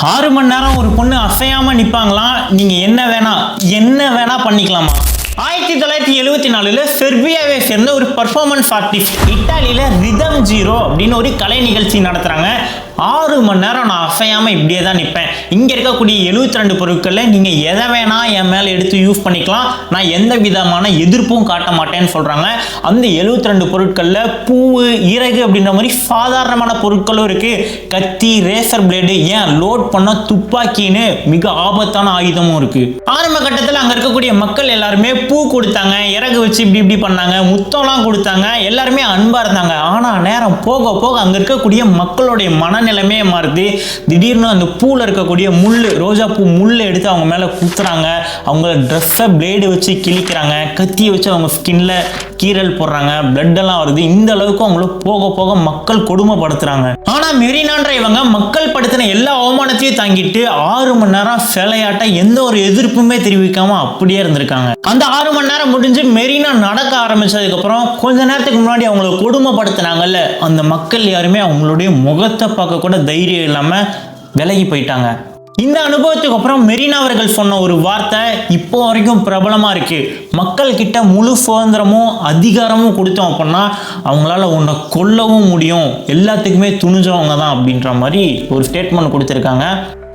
6 மணி நேரம் ஒரு பொண்ணு அசையாம நிப்பாங்களாம். நீங்க என்ன வேணா பண்ணிக்கலாமா? 1974 செர்பியாவை சேர்ந்த ஒரு பர்ஃபார்மன்ஸ் ஆர்டிஸ்ட் இத்தாலியில ரிதம் ஜீரோ அப்படின்னு ஒரு கலை நிகழ்ச்சி நடத்துறாங்க. 6 மணி நேரம் நான் அசையாம இப்படியே தான் நிற்பேன். இங்க இருக்கக்கூடிய 72 பொருட்கள்ல நீங்க எதை வேணா என் மேல எடுத்து யூஸ் பண்ணிக்கலாம், நான் எந்த விதமான எதிர்ப்பும் காட்ட மாட்டேன்னு சொல்றாங்க. அந்த 72 பொருட்கள்ல பூவு, இறகு அப்படின்ற மாதிரி சாதாரணமான பொருட்களும் இருக்கு. கத்தி, ரேசர் பிளேடு, ஏன் லோட் பண்ண துப்பாக்கின்னு மிக ஆபத்தான ஆயுதமும் இருக்கு. ஆரம்ப கட்டத்தில் அங்க இருக்கக்கூடிய மக்கள் எல்லாருமே பூ கொடுத்தாங்க, இறகு வச்சு இப்படி பண்ணாங்க, முத்தம்லாம் கொடுத்தாங்க, எல்லாருமே அன்பா இருந்தாங்க. ஆனா நேரம் போக போக அங்க இருக்கக்கூடிய மக்களுடைய மனநிலைமையே மாறுது. திடீர்னு அந்த பூல இருக்கக்கூடிய முள்ளு, ரோஜா பூ முள்ளு எடுத்து அவங்க மேல குத்துறாங்க, அவங்க ட்ரெஸ்ஸை பிளேடு வச்சு கிழிக்கிறாங்க, கத்தியை வச்சு அவங்க ஸ்கின்ல கீரல் போடுறாங்க, பிளட் எல்லாம் வருது. இந்த அளவுக்கு அவங்கள போக போக மக்கள் கொடுமைப்படுத்துறாங்க. ஆனா மெரினான்ற இவங்க மக்கள் படுத்தின எல்லா அவமானத்தையும் தாங்கிட்டு 6 மணி நேரம் சிலையாட்ட எந்த ஒரு எதிர்ப்புமே தெரிவிக்காம அப்படியே இருந்திருக்காங்க. அந்த 6 மணி நேரம் முடிஞ்சு மெரினா நடக்க ஆரம்பிச்சதுக்கு அப்புறம் கொஞ்ச நேரத்துக்கு முன்னாடி அவங்களை கொடுமைப்படுத்தினாங்கல்ல, அந்த மக்கள் யாருமே அவங்களுடைய முகத்தை பார்க்க கூட தைரியம் இல்லாம விலகி போயிட்டாங்க. இந்த அனுபவத்துக்கு அப்புறம் மெரினா அவர்கள் சொன்ன ஒரு வார்த்தை இப்போ வரைக்கும் பிரபலமா இருக்கு. மக்கள் கிட்ட முழு சுதந்திரமும் அதிகாரமும் கொடுத்தோம் அப்படின்னா அவங்களால உன்னை கொல்லவும் முடியும், எல்லாத்துக்குமே துணிஞ்சவங்க தான் அப்படின்ற மாதிரி ஒரு ஸ்டேட்மெண்ட் கொடுத்துருக்காங்க.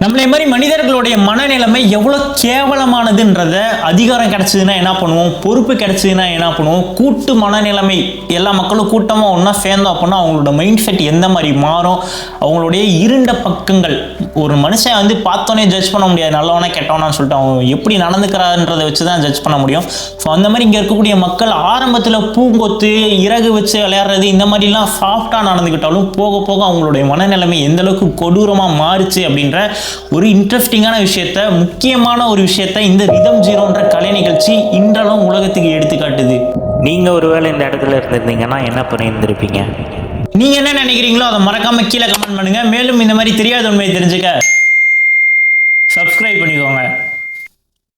நம்மளே மாதிரி மனிதர்களுடைய மனநிலைமை எவ்வளோ கேவலமானதுன்றத, அதிகாரம் கிடைச்சதுன்னா என்ன பண்ணுவோம், பொறுப்பு கிடைச்சதுன்னா என்ன பண்ணுவோம், கூட்டு மனநிலைமை, எல்லா மக்களும் கூட்டமாக ஒன்றா சேர்ந்தோம் அப்படின்னா அவங்களோட மைண்ட் செட் எந்த மாதிரி மாறும், அவங்களுடைய இருண்ட பக்கங்கள். ஒரு மனுஷன் வந்து பார்த்தோன்னே ஜட்ஜ் பண்ண முடியாது, நல்லவனா கெட்டவனான்னு சொல்லிட்டு அவங்க எப்படி நடந்துக்கிறான்றதை வச்சு தான் ஜட்ஜ் பண்ண முடியும். ஸோ அந்த மாதிரி இங்கே இருக்கக்கூடிய மக்கள் ஆரம்பத்தில் பூங்கொத்து, இறகு வச்சு விளையாடுறது இந்த மாதிரிலாம் சாஃப்டாக நடந்துக்கிட்டாலும் போக போக அவங்களுடைய மனநிலைமை எந்த அளவுக்கு கொடூரமாக மாறுச்சு அப்படின்ற ஒரு இன்ட்ரெஸ்டிங்கான விஷயத்த, முக்கியமான ஒரு விஷயத்த இந்த ரிதம் ஜீரோன்ற கலை நிகழ்ச்சி இன்றளவும் உலகத்துக்கு எடுத்துக்காட்டுது. நீங்க ஒருவேளை இந்த இடத்துல இருந்திருந்தீங்கன்னா என்ன பண்ணியிருந்திருப்பீங்க? நீங்க என்ன நினைக்கிறீங்களோ அதை மறக்காம கீழே கமெண்ட் பண்ணுங்க. மேலும் இந்த மாதிரி தெரியாத உண்மையை தெரிஞ்சுக்க